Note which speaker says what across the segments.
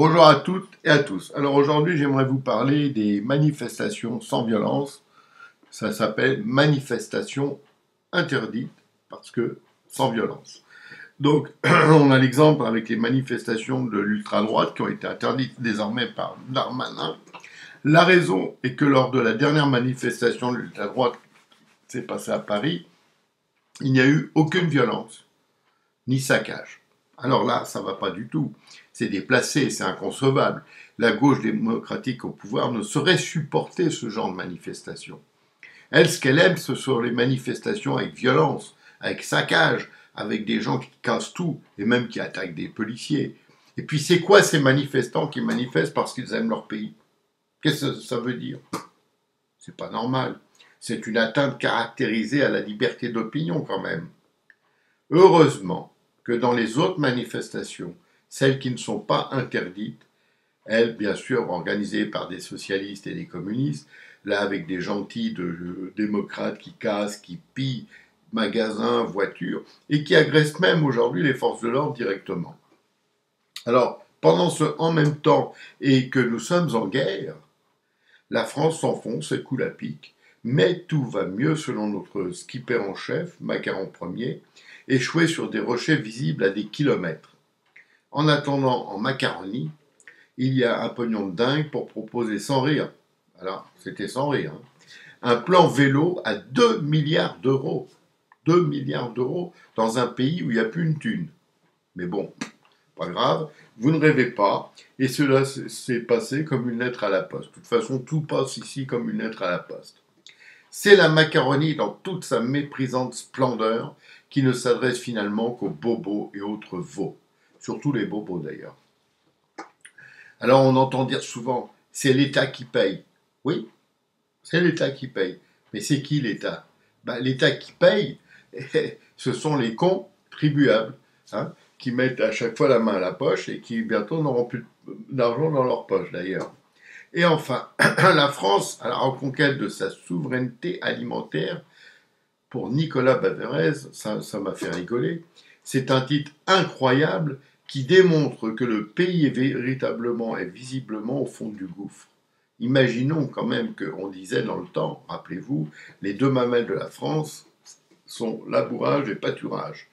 Speaker 1: Bonjour à toutes et à tous. Alors aujourd'hui, j'aimerais vous parler des manifestations sans violence. Ça s'appelle manifestation interdite parce que sans violence. Donc, on a l'exemple avec les manifestations de l'ultra-droite qui ont été interdites désormais par Darmanin. La raison est que lors de la dernière manifestation de l'ultra-droite qui s'est passée à Paris, il n'y a eu aucune violence ni saccage. Alors là, ça ne va pas du tout. C'est déplacé, c'est inconcevable. La gauche démocratique au pouvoir ne saurait supporter ce genre de manifestation. Elle, ce qu'elle aime, ce sont les manifestations avec violence, avec saccage, avec des gens qui cassent tout, et même qui attaquent des policiers. Et puis c'est quoi ces manifestants qui manifestent parce qu'ils aiment leur pays? Qu'est-ce que ça veut dire? C'est pas normal. C'est une atteinte caractérisée à la liberté d'opinion quand même. Heureusement que dans les autres manifestations, celles qui ne sont pas interdites, elles, bien sûr, organisées par des socialistes et des communistes, là avec des gentils démocrates qui cassent, qui pillent magasins, voitures, et qui agressent même aujourd'hui les forces de l'ordre directement. Alors, pendant ce en même temps, et que nous sommes en guerre, la France s'enfonce et coule à pic, mais tout va mieux selon notre skipper en chef, Macaron Ier, échoué sur des rochers visibles à des kilomètres. En attendant, en Macaronie, il y a un pognon de dingue pour proposer sans rire, alors c'était sans rire, hein, un plan vélo à 2 milliards d'euros. 2 milliards d'euros dans un pays où il n'y a plus une thune. Mais bon, pas grave, vous ne rêvez pas, et cela s'est passé comme une lettre à la poste. De toute façon, tout passe ici comme une lettre à la poste. C'est la Macaronie dans toute sa méprisante splendeur qui ne s'adresse finalement qu'aux bobos et autres veaux. Surtout les bobos d'ailleurs. Alors on entend dire souvent, c'est l'État qui paye. Oui, c'est l'État qui paye. Mais c'est qui l'État? L'État qui paye, ce sont les contribuables, hein, qui mettent à chaque fois la main à la poche et qui bientôt n'auront plus d'argent dans leur poche d'ailleurs. Et enfin, la France, à la reconquête de sa souveraineté alimentaire, pour Nicolas Baverez, ça m'a fait rigoler, c'est un titre incroyable qui démontre que le pays est véritablement et visiblement au fond du gouffre. Imaginons quand même qu'on disait dans le temps, rappelez-vous, les deux mamelles de la France sont labourage et pâturage.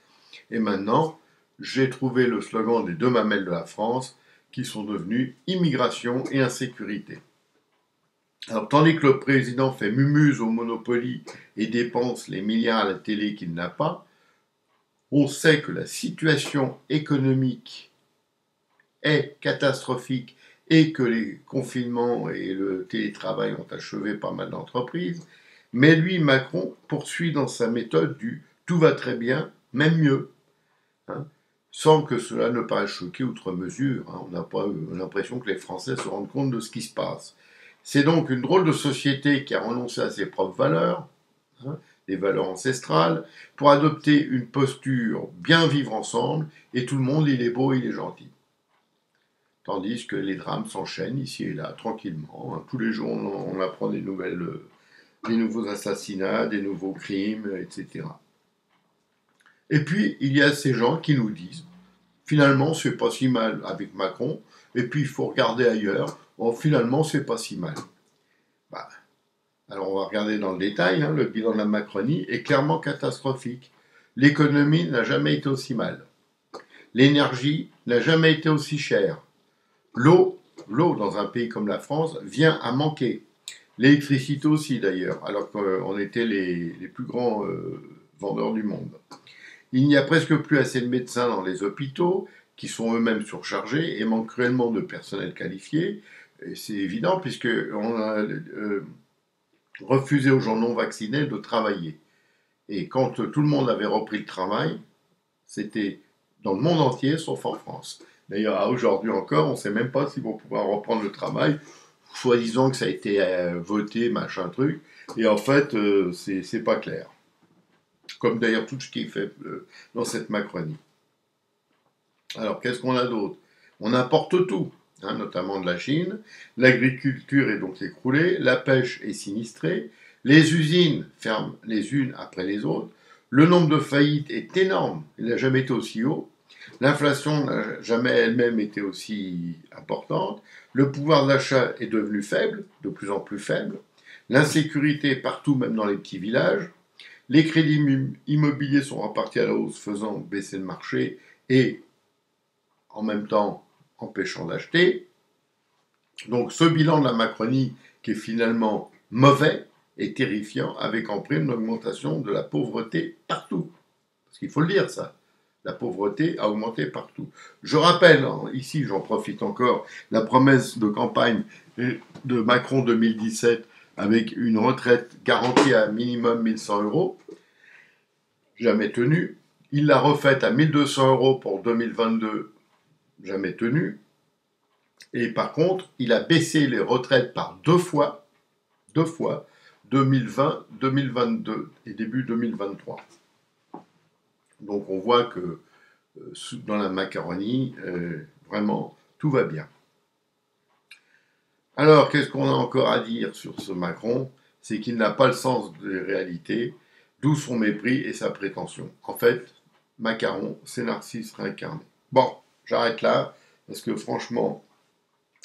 Speaker 1: Et maintenant, j'ai trouvé le slogan des deux mamelles de la France qui sont devenus immigration et insécurité. Alors, tandis que le président fait mumuse au Monopoly et dépense les milliards à la télé qu'il n'a pas, on sait que la situation économique est catastrophique et que les confinements et le télétravail ont achevé pas mal d'entreprises. Mais lui, Macron, poursuit dans sa méthode du « tout va très bien, même mieux ». Hein, sans que cela ne paraisse choquer outre mesure. Hein. On n'a pas l'impression que les Français se rendent compte de ce qui se passe. C'est donc une drôle de société qui a renoncé à ses propres valeurs, hein, des valeurs ancestrales, pour adopter une posture bien vivre ensemble, et tout le monde, il est beau, il est gentil. Tandis que les drames s'enchaînent ici et là, tranquillement. Hein. Tous les jours, on apprend des nouveaux assassinats, des nouveaux crimes, etc. Et puis, il y a ces gens qui nous disent, finalement, c'est pas si mal avec Macron, et puis il faut regarder ailleurs, bon, finalement, c'est pas si mal. Alors, on va regarder dans le détail, hein, le bilan de la Macronie est clairement catastrophique. L'économie n'a jamais été aussi mal. L'énergie n'a jamais été aussi chère. L'eau, dans un pays comme la France, vient à manquer. L'électricité aussi, d'ailleurs, alors qu'on était les plus grands vendeurs du monde. Il n'y a presque plus assez de médecins dans les hôpitaux, qui sont eux-mêmes surchargés et manquent cruellement de personnel qualifié. Et c'est évident, puisqu'on a refusé aux gens non vaccinés de travailler. Et quand tout le monde avait repris le travail, c'était dans le monde entier, sauf en France. D'ailleurs, aujourd'hui encore, on ne sait même pas s'ils vont pouvoir reprendre le travail, soi-disant que ça a été voté, machin truc, et en fait, c'est pas clair. Comme d'ailleurs tout ce qui est fait dans cette Macronie. Alors, qu'est-ce qu'on a d'autre? On importe tout, hein, notamment de la Chine. L'agriculture est donc écroulée, la pêche est sinistrée, les usines ferment les unes après les autres, le nombre de faillites est énorme, il n'a jamais été aussi haut. L'inflation n'a jamais elle-même été aussi importante. Le pouvoir d'achat est devenu faible, de plus en plus faible. L'insécurité partout, même dans les petits villages. Les crédits immobiliers sont repartis à la hausse, faisant baisser le marché et en même temps empêchant d'acheter. Donc ce bilan de la Macronie, qui est finalement mauvais et terrifiant, avec en prime l'augmentation de la pauvreté partout. Parce qu'il faut le dire, ça. La pauvreté a augmenté partout. Je rappelle, ici j'en profite encore, la promesse de campagne de Macron 2017 avec une retraite garantie à minimum 1100 euros, jamais tenue. Il l'a refaite à 1200 euros pour 2022, jamais tenue. Et par contre, il a baissé les retraites par deux fois, 2020, 2022 et début 2023. Donc on voit que dans la Macronie, vraiment, tout va bien. Alors, qu'est-ce qu'on a encore à dire sur ce Macron? C'est qu'il n'a pas le sens des réalités, d'où son mépris et sa prétention. En fait, Macron, c'est Narcisse réincarné. Bon, j'arrête là, parce que franchement,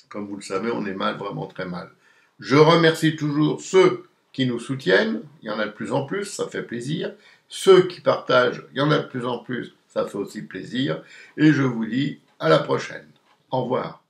Speaker 1: comme vous le savez, on est mal, vraiment très mal. Je remercie toujours ceux qui nous soutiennent, il y en a de plus en plus, ça fait plaisir. Ceux qui partagent, il y en a de plus en plus, ça fait aussi plaisir. Et je vous dis à la prochaine. Au revoir.